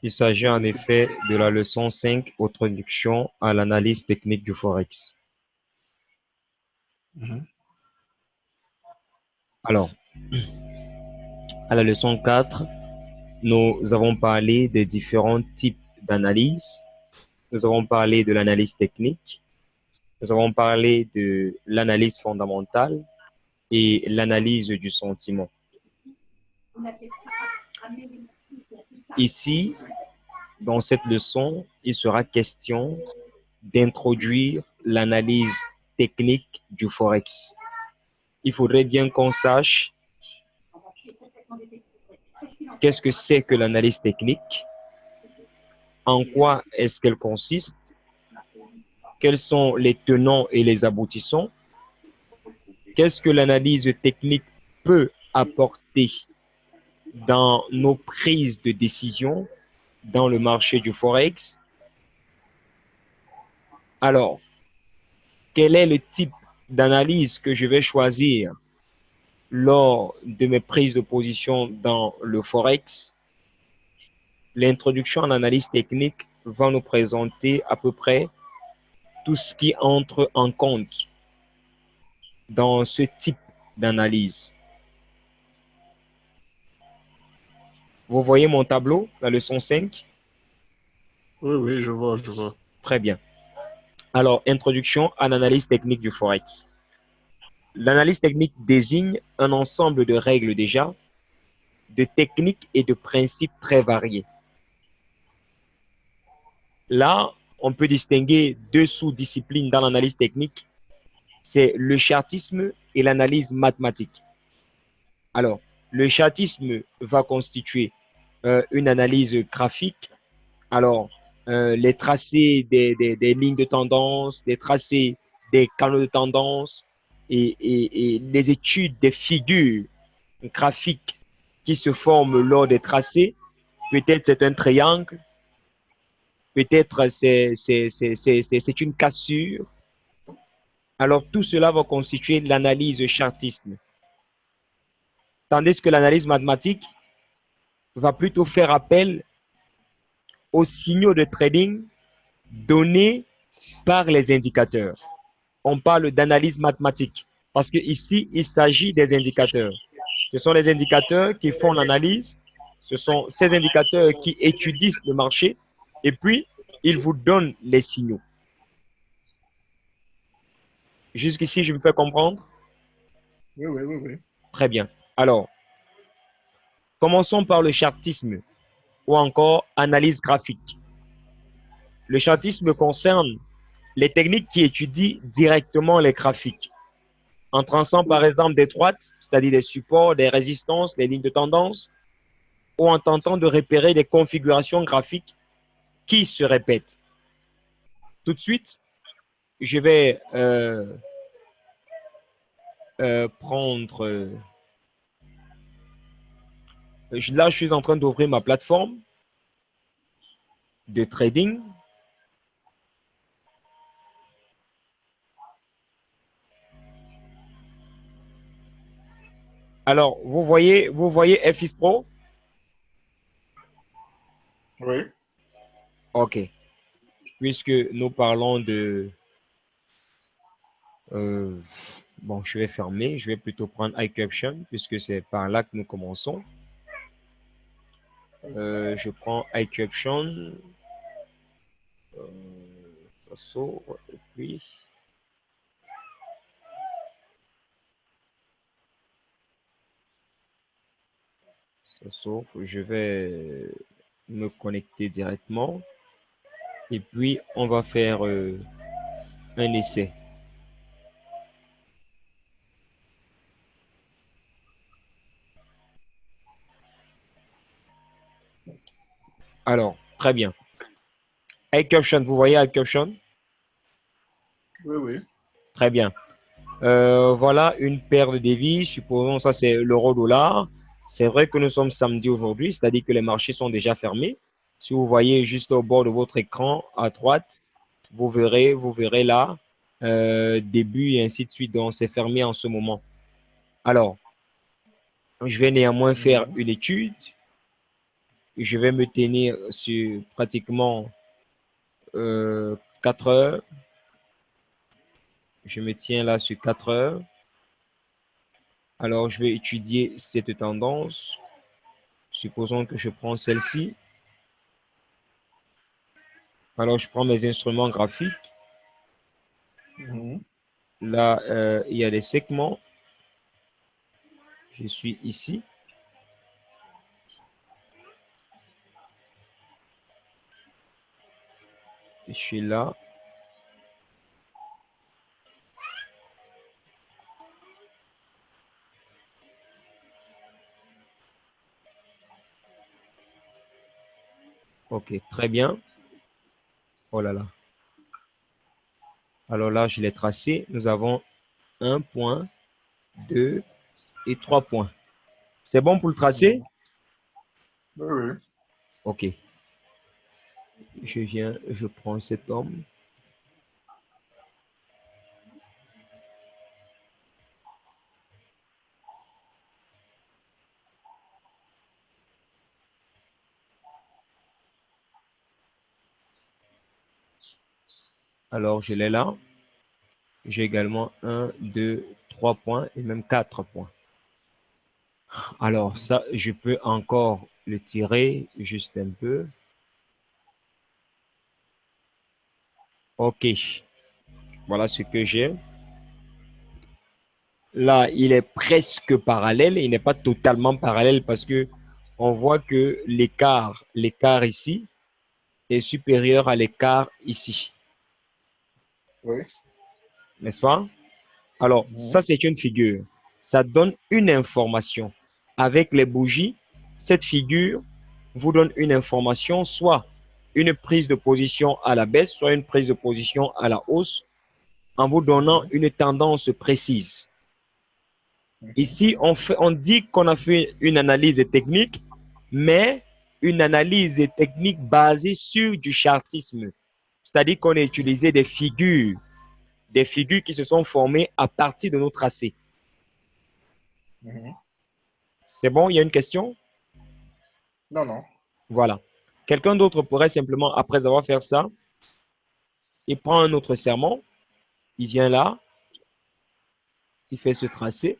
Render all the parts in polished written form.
Il s'agit en effet de la leçon 5, introduction à l'analyse technique du Forex. Alors, à la leçon 4, nous avons parlé des différents types d'analyse. Nous avons parlé de l'analyse technique. Nous avons parlé de l'analyse fondamentale et l'analyse du sentiment. Ici, dans cette leçon, il sera question d'introduire l'analyse technique du Forex. Il faudrait bien qu'on sache qu'est-ce que c'est que l'analyse technique, en quoi est-ce qu'elle consiste, quels sont les tenants et les aboutissants, qu'est-ce que l'analyse technique peut apporter dans nos prises de décision dans le marché du Forex. Alors, quel est le type d'analyse que je vais choisir lors de mes prises de position dans le Forex? L'introduction en analyse technique va nous présenter à peu près tout ce qui entre en compte dans ce type d'analyse. Vous voyez mon tableau, la leçon 5? Oui, oui, je vois, je vois. Très bien. Alors, introduction à l'analyse technique du Forex. L'analyse technique désigne un ensemble de règles déjà, de techniques et de principes très variés. Là, on peut distinguer deux sous-disciplines dans l'analyse technique. C'est le chartisme et l'analyse mathématique. Alors, le chartisme va constituer une analyse graphique. Alors, les tracés des lignes de tendance, des tracés des canaux de tendance et les études des figures graphiques qui se forment lors des tracés. Peut-être c'est un triangle, peut-être c'est une cassure. Alors, tout cela va constituer l'analyse chartisme. Tandis que l'analyse mathématique va plutôt faire appel aux signaux de trading donnés par les indicateurs. On parle d'analyse mathématique parce qu'ici, il s'agit des indicateurs. Ce sont les indicateurs qui font l'analyse. Ce sont ces indicateurs qui étudient le marché et puis, ils vous donnent les signaux. Jusqu'ici, je me fais comprendre? Oui, oui, oui, oui. Très bien. Alors, commençons par le chartisme ou encore analyse graphique. Le chartisme concerne les techniques qui étudient directement les graphiques, en traçant par exemple des droites, c'est-à-dire des supports, des résistances, des lignes de tendance, ou en tentant de repérer des configurations graphiques qui se répètent. Tout de suite, je vais prendre... là, je suis en train d'ouvrir ma plateforme de trading. Alors, vous voyez FX Pro? Oui. OK. Puisque nous parlons de... bon, je vais fermer. Je vais plutôt prendre iCaption puisque c'est par là que nous commençons. Je prends iCaption. Ça s'ouvre et puis... Ça s'ouvre. Je vais me connecter directement. Et puis, on va faire un essai. Alors, très bien. iCaption, vous voyez iCaption? Oui, oui. Très bien. Voilà une paire de devises. Supposons ça, c'est l'euro-dollar. C'est vrai que nous sommes samedi aujourd'hui, c'est-à-dire que les marchés sont déjà fermés. Si vous voyez juste au bord de votre écran à droite, Vous verrez là, début et ainsi de suite. Donc, c'est fermé en ce moment. Alors, je vais néanmoins faire une étude. Je vais me tenir sur pratiquement 4 heures. Je me tiens là sur 4 heures. Alors, je vais étudier cette tendance. Supposons que je prends celle-ci. Alors, je prends mes instruments graphiques. Là, il y a des segments. Je suis ici. Je suis là. Ok, très bien. Oh là là. Alors là, je l'ai tracé. Nous avons 1 point, 2 et 3 points. C'est bon pour le tracer? Oui, oui. Ok. Je prends cet homme. Alors, je l'ai là. J'ai également 1, 2, 3 points et même 4 points. Alors, ça, je peux encore le tirer juste un peu. Ok. Voilà ce que j'ai. Là, il est presque parallèle. Il n'est pas totalement parallèle parce que on voit que l'écart ici est supérieur à l'écart ici. Oui. N'est-ce pas? Alors, ça, c'est une figure. Ça donne une information. Avec les bougies, cette figure vous donne une information, soit une prise de position à la baisse, soit une prise de position à la hausse, en vous donnant une tendance précise. Ici, on dit qu'on a fait une analyse technique, mais une analyse technique basée sur du chartisme. C'est-à-dire qu'on a utilisé des figures qui se sont formées à partir de nos tracés. C'est bon, il y a une question? Non, non. Voilà. Quelqu'un d'autre pourrait simplement, après avoir fait ça, il prend un autre sermon, il vient là, il fait ce tracé,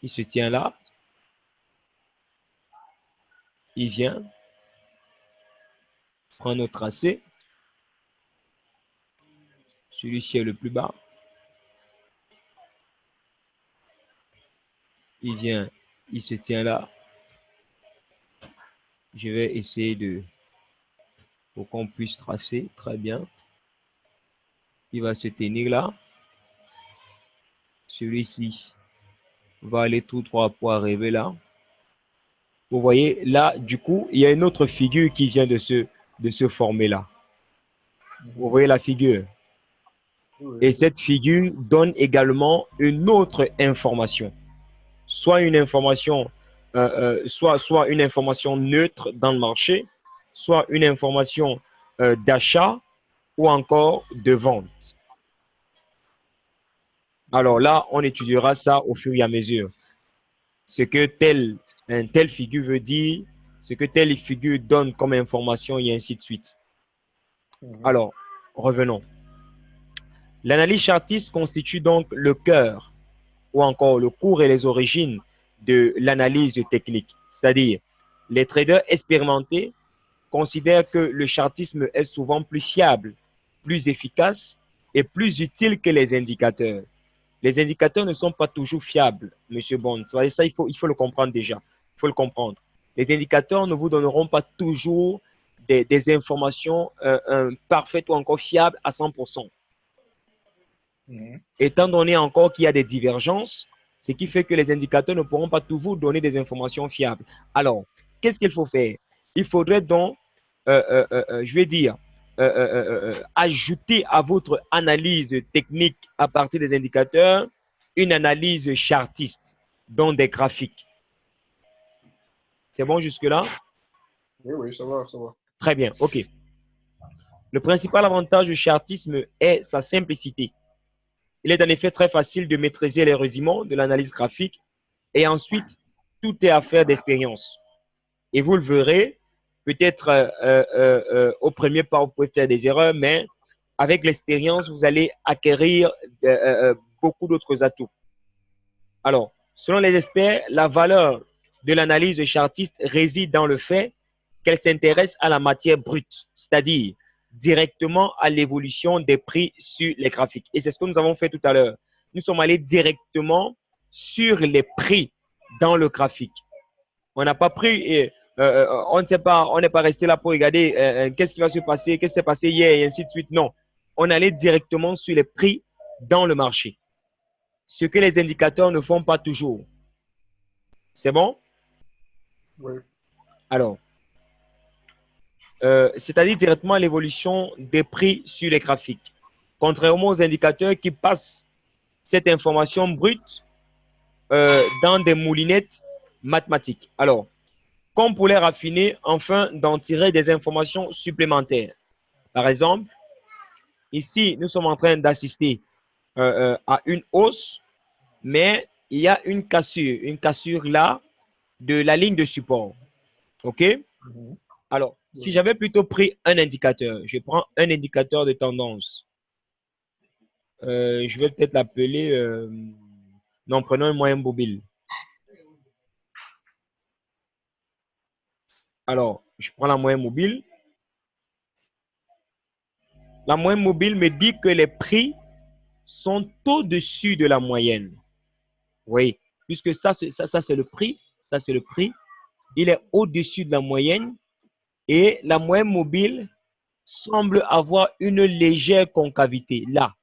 il se tient là, il vient, prend notre tracé, celui-ci est le plus bas, il vient, il se tient là, je vais essayer pour qu'on puisse tracer, très bien, il va se tenir là, celui-ci va aller tout droit pour arriver là. Vous voyez, là, du coup, il y a une autre figure qui vient de se former là. Vous voyez la figure? Et cette figure donne également une autre information. Soit une information, soit une information neutre dans le marché, soit une information d'achat ou encore de vente. Alors là, on étudiera ça au fur et à mesure. Ce que telle figure veut dire, ce que telle figure donne comme information et ainsi de suite. Alors, revenons. L'analyse chartiste constitue donc le cœur ou encore le cours et les origines de l'analyse technique. C'est-à-dire, les traders expérimentés considèrent que le chartisme est souvent plus fiable, plus efficace et plus utile que les indicateurs. Les indicateurs ne sont pas toujours fiables, Monsieur Bond. Ça, il faut le comprendre déjà. Il faut le comprendre. Les indicateurs ne vous donneront pas toujours des informations parfaites ou encore fiables à 100%. Étant donné encore qu'il y a des divergences, ce qui fait que les indicateurs ne pourront pas toujours donner des informations fiables. Alors, qu'est-ce qu'il faut faire? Il faudrait donc, je vais dire, ajouter à votre analyse technique à partir des indicateurs une analyse chartiste, donc des graphiques. C'est bon jusque-là? Oui, oui, ça va, ça va. Très bien, ok. Le principal avantage du chartisme est sa simplicité. Il est en effet très facile de maîtriser les rudiments de l'analyse graphique et ensuite, tout est affaire d'expérience. Et vous le verrez, peut-être au premier pas, vous pouvez faire des erreurs, mais avec l'expérience, vous allez acquérir beaucoup d'autres atouts. Alors, selon les experts, la valeur de l'analyse chartiste réside dans le fait qu'elle s'intéresse à la matière brute, c'est-à-dire directement à l'évolution des prix sur les graphiques. Et c'est ce que nous avons fait tout à l'heure. Nous sommes allés directement sur les prix dans le graphique. On n'a pas pris, on ne sait pas, on n'est pas resté là pour regarder qu'est-ce qui va se passer, qu'est-ce qui s'est passé hier et ainsi de suite. Non, on allait directement sur les prix dans le marché. Ce que les indicateurs ne font pas toujours. C'est bon? Oui. Alors, c'est-à-dire directement l'évolution des prix sur les graphiques. Contrairement aux indicateurs qui passent cette information brute dans des moulinettes mathématiques. Alors, comme pour les raffiner, afin d'en tirer des informations supplémentaires. Par exemple, ici, nous sommes en train d'assister à une hausse, mais il y a une cassure là de la ligne de support. OK? Alors, si j'avais plutôt pris un indicateur, je prends un indicateur de tendance. Je vais peut-être l'appeler, non, prenons un moyen mobile. Alors, je prends la moyenne mobile. La moyenne mobile me dit que les prix sont au-dessus de la moyenne. Oui, puisque ça c'est le prix. Ça, c'est le prix. Il est au-dessus de la moyenne. Et la moyenne mobile semble avoir une légère concavité là.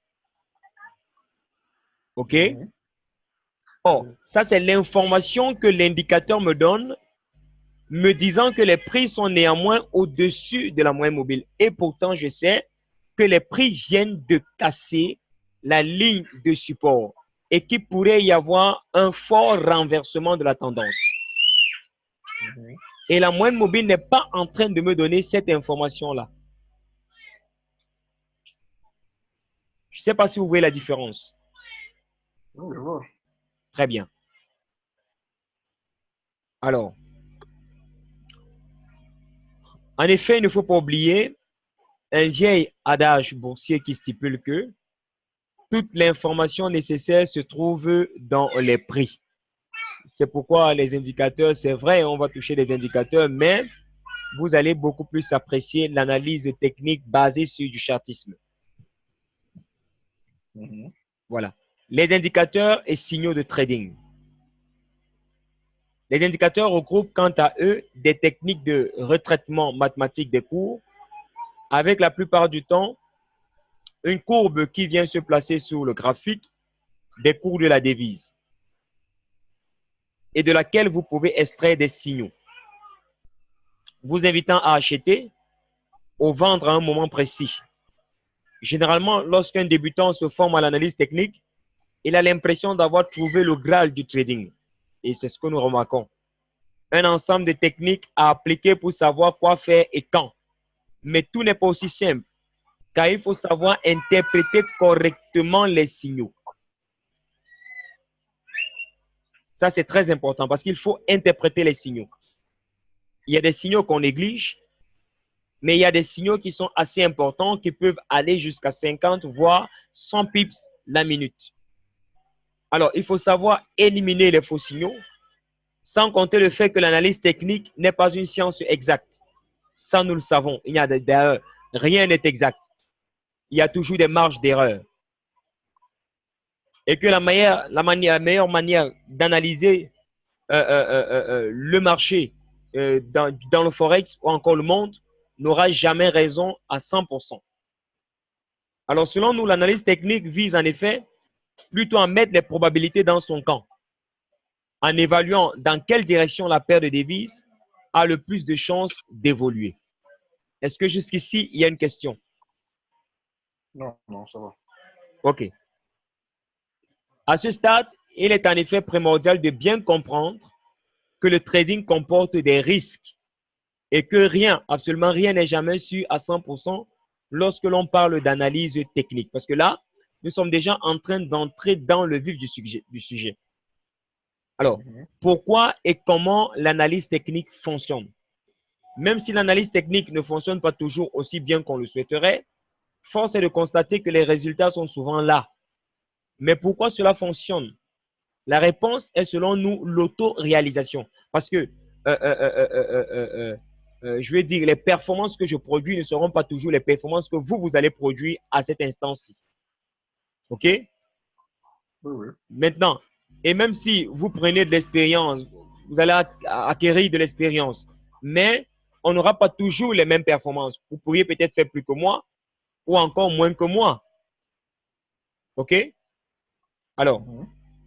OK? Or, ça, c'est l'information que l'indicateur me donne, me disant que les prix sont néanmoins au-dessus de la moyenne mobile. Et pourtant, je sais que les prix viennent de casser la ligne de support et qu'il pourrait y avoir un fort renversement de la tendance. Et la moyenne mobile n'est pas en train de me donner cette information-là. Je ne sais pas si vous voyez la différence. Oui, je vois. Très bien. Alors, en effet, il ne faut pas oublier un vieil adage boursier qui stipule que toute l'information nécessaire se trouve dans les prix. C'est pourquoi les indicateurs, c'est vrai, on va toucher des indicateurs, mais vous allez beaucoup plus apprécier l'analyse technique basée sur du chartisme. Voilà. Les indicateurs et signaux de trading. Les indicateurs regroupent quant à eux des techniques de retraitement mathématique des cours, avec la plupart du temps une courbe qui vient se placer sur le graphique des cours de la devise et de laquelle vous pouvez extraire des signaux, vous invitant à acheter ou vendre à un moment précis. Généralement, lorsqu'un débutant se forme à l'analyse technique, il a l'impression d'avoir trouvé le Graal du trading. Et c'est ce que nous remarquons. Un ensemble de techniques à appliquer pour savoir quoi faire et quand. Mais tout n'est pas aussi simple, car il faut savoir interpréter correctement les signaux. Ça, c'est très important parce qu'il faut interpréter les signaux. Il y a des signaux qu'on néglige, mais il y a des signaux qui sont assez importants qui peuvent aller jusqu'à 50, voire 100 pips la minute. Alors, il faut savoir éliminer les faux signaux, sans compter le fait que l'analyse technique n'est pas une science exacte. Ça, nous le savons. Il y a des erreurs. Rien n'est exact. Il y a toujours des marges d'erreur. Et que la meilleure manière d'analyser le marché dans le Forex ou encore le monde n'aura jamais raison à 100%. Alors, selon nous, l'analyse technique vise en effet plutôt à mettre les probabilités dans son camp, en évaluant dans quelle direction la paire de devises a le plus de chances d'évoluer. Est-ce que jusqu'ici, il y a une question? Non, non, ça va. OK. À ce stade, il est en effet primordial de bien comprendre que le trading comporte des risques et que rien, absolument rien n'est jamais sûr à 100% lorsque l'on parle d'analyse technique. Parce que là, nous sommes déjà en train d'entrer dans le vif du sujet. Alors, pourquoi et comment l'analyse technique fonctionne? Même si l'analyse technique ne fonctionne pas toujours aussi bien qu'on le souhaiterait, force est de constater que les résultats sont souvent là. Mais pourquoi cela fonctionne? La réponse est selon nous l'auto-réalisation. Parce que, je veux dire, les performances que je produis ne seront pas toujours les performances que vous allez produire à cet instant-ci. OK? Oui, oui. Maintenant, et même si vous prenez de l'expérience, vous allez acquérir de l'expérience, mais on n'aura pas toujours les mêmes performances. Vous pourriez peut-être faire plus que moi ou encore moins que moi. OK? Alors,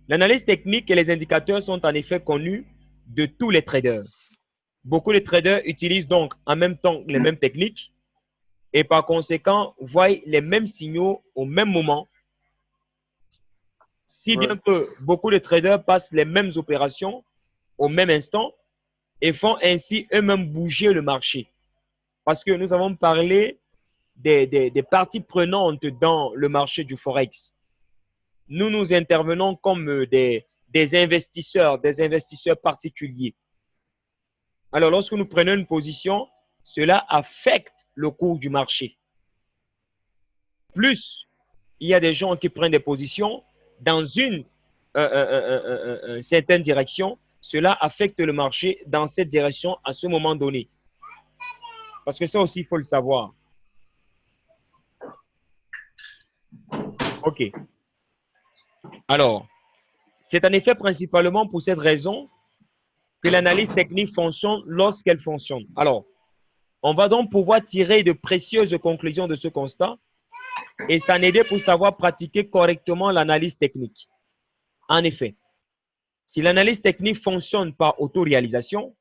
l'analyse technique et les indicateurs sont en effet connus de tous les traders. Beaucoup de traders utilisent donc en même temps les mêmes techniques et par conséquent voient les mêmes signaux au même moment. Si bien que beaucoup de traders passent les mêmes opérations au même instant et font ainsi eux-mêmes bouger le marché. Parce que nous avons parlé des parties prenantes dans le marché du Forex. Nous intervenons comme des investisseurs particuliers. Alors, lorsque nous prenons une position, cela affecte le cours du marché. Plus il y a des gens qui prennent des positions dans une certaine direction, cela affecte le marché dans cette direction à ce moment donné. Parce que ça aussi, il faut le savoir. OK. Alors, c'est en effet principalement pour cette raison que l'analyse technique fonctionne lorsqu'elle fonctionne. Alors, on va donc pouvoir tirer de précieuses conclusions de ce constat et s'en aider pour savoir pratiquer correctement l'analyse technique. En effet, si l'analyse technique fonctionne par autoréalisation,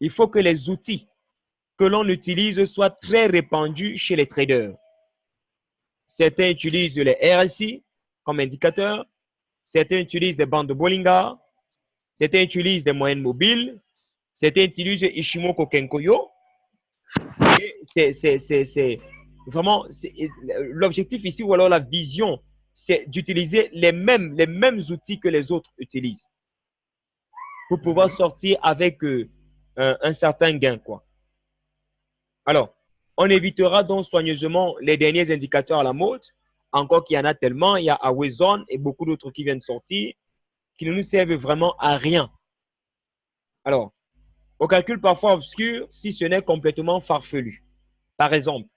il faut que les outils que l'on utilise soient très répandus chez les traders. Certains utilisent les RSI comme indicateur, certains utilisent des bandes de Bollinger, certains utilisent des moyennes mobiles, certains utilisent Ishimoku Kenkoyo. C'est vraiment l'objectif ici, ou alors la vision, c'est d'utiliser les mêmes outils que les autres utilisent pour pouvoir sortir avec un certain gain, quoi. Alors, on évitera donc soigneusement les derniers indicateurs à la mode, encore qu'il y en a tellement. Il y a Awezone et beaucoup d'autres qui viennent sortir, qui ne nous servent vraiment à rien. Alors, au calcul parfois obscur, si ce n'est complètement farfelu. Par exemple,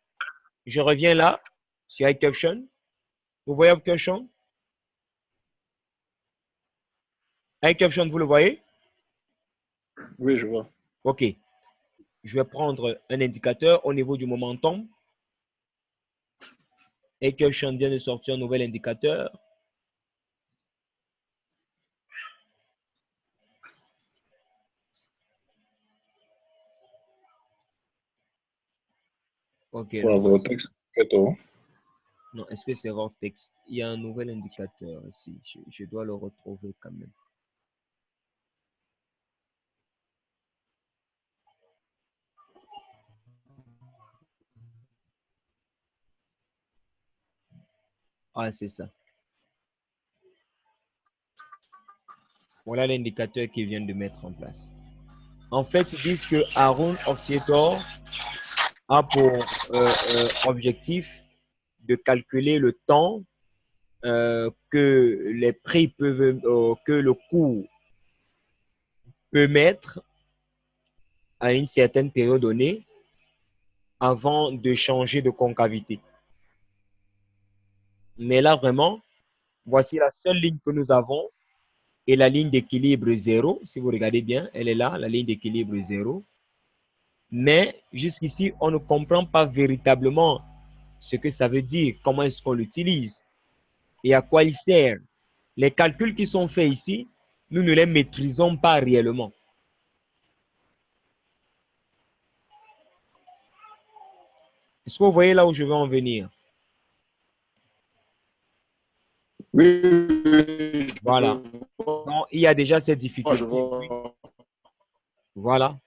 je reviens là, sur iCaption. Vous voyez iCaption? iCaption, vous le voyez? Oui, je vois. OK. Je vais prendre un indicateur au niveau du momentum. iCaption vient de sortir un nouvel indicateur. OK. Pour Vortex, Non, est-ce que c'est Vortex? Il y a un nouvel indicateur ici. Je dois le retrouver quand même. Ah, c'est ça. Voilà l'indicateur qu'ils viennent de mettre en place. En fait, ils disent que Aaron Oscillator a pour objectif de calculer le temps que les prix peuvent, que le cours peut mettre à une certaine période donnée avant de changer de concavité. Mais là, vraiment, voici la seule ligne que nous avons et la ligne d'équilibre 0. Si vous regardez bien, elle est là, la ligne d'équilibre 0. Mais jusqu'ici, on ne comprend pas véritablement ce que ça veut dire, comment est-ce qu'on l'utilise et à quoi il sert. Les calculs qui sont faits ici, nous ne les maîtrisons pas réellement. Est-ce que vous voyez là où je veux en venir? Oui. Voilà. Donc, il y a déjà cette difficulté. Je vois. Voilà.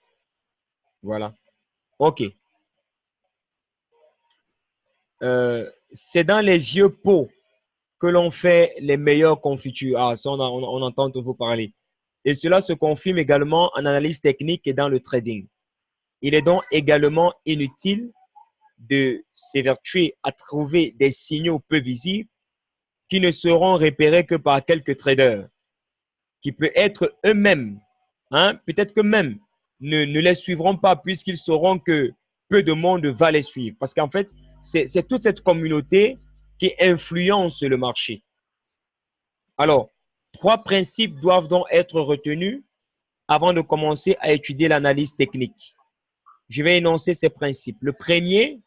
Voilà. OK. C'est dans les vieux pots que l'on fait les meilleures confitures. Ah, ça, on entend toujours parler. Et cela se confirme également en analyse technique et dans le trading. Il est donc également inutile de s'évertuer à trouver des signaux peu visibles qui ne seront repérés que par quelques traders, qui peut être eux-mêmes, hein, peut-être que même ne les suivront pas puisqu'ils sauront que peu de monde va les suivre. Parce qu'en fait, c'est toute cette communauté qui influence le marché. Alors, trois principes doivent donc être retenus avant de commencer à étudier l'analyse technique. Je vais énoncer ces principes. Le premier,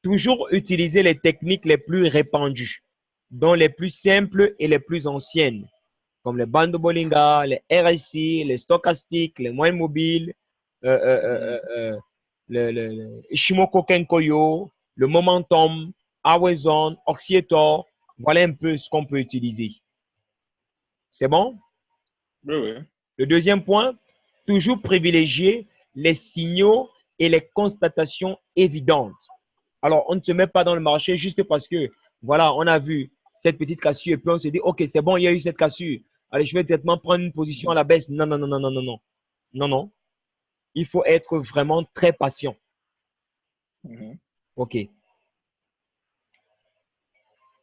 toujours utiliser les techniques les plus répandues, dont les plus simples et les plus anciennes, comme les bandes de Bollinger, les RSI, les stochastiques, les moyennes mobiles, le Ishimoku Kenkoyo, le Momentum, Hour Zone, Oscillator. Voilà un peu ce qu'on peut utiliser. C'est bon? Oui, oui. Le deuxième point, toujours privilégier les signaux et les constatations évidentes. Alors, on ne se met pas dans le marché juste parce que, voilà, on a vu cette petite cassure et puis on se dit, OK, c'est bon, il y a eu cette cassure. Allez, je vais directement prendre une position à la baisse. Non, non, non, non, non, non, non. Non, non. Il faut être vraiment très patient. OK.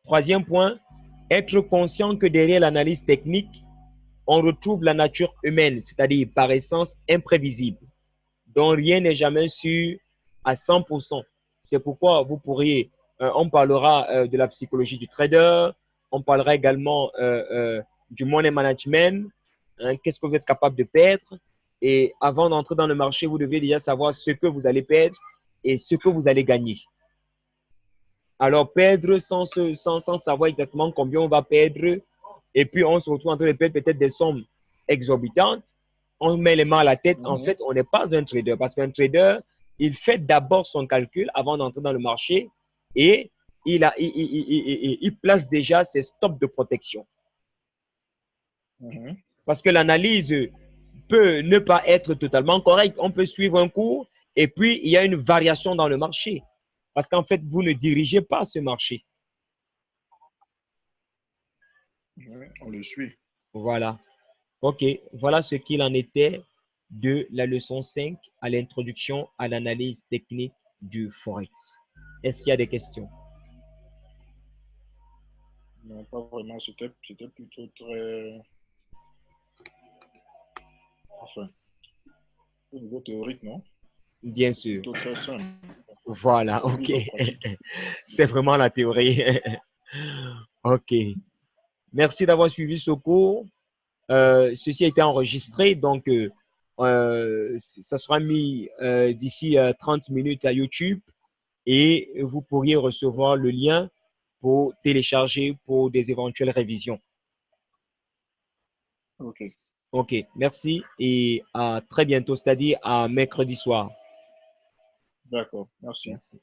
Troisième point, être conscient que derrière l'analyse technique, on retrouve la nature humaine, c'est-à-dire par essence imprévisible, dont rien n'est jamais sûr à 100%. C'est pourquoi vous pourriez, on parlera de la psychologie du trader, on parlera également du money management, hein, qu'est-ce que vous êtes capable de perdre. Et avant d'entrer dans le marché, vous devez déjà savoir ce que vous allez perdre et ce que vous allez gagner. Alors, perdre sans savoir exactement combien on va perdre, et puis on se retrouve en train de perdre peut-être des sommes exorbitantes, on met les mains à la tête. En fait, on n'est pas un trader parce qu'un trader, il fait d'abord son calcul avant d'entrer dans le marché et il place déjà ses stops de protection. Parce que l'analyse peut ne pas être totalement correcte. On peut suivre un cours et puis il y a une variation dans le marché. Parce qu'en fait, vous ne dirigez pas ce marché. On le suit. Voilà. OK. Voilà ce qu'il en était de la leçon 5 à l'introduction à l'analyse technique du Forex. Est-ce qu'il y a des questions? Non, pas vraiment. C'était plutôt très. Enfin, au niveau théorique, non? Bien sûr. Plutôt très simple. Voilà. OK. Mise en pratique. C'est vraiment la théorie. OK. Merci d'avoir suivi ce cours. Ceci a été enregistré, donc ça sera mis d'ici 30 minutes à YouTube et vous pourriez recevoir le lien pour télécharger pour des éventuelles révisions. OK. OK, merci et à très bientôt, c'est-à-dire à mercredi soir. D'accord. Merci. Merci.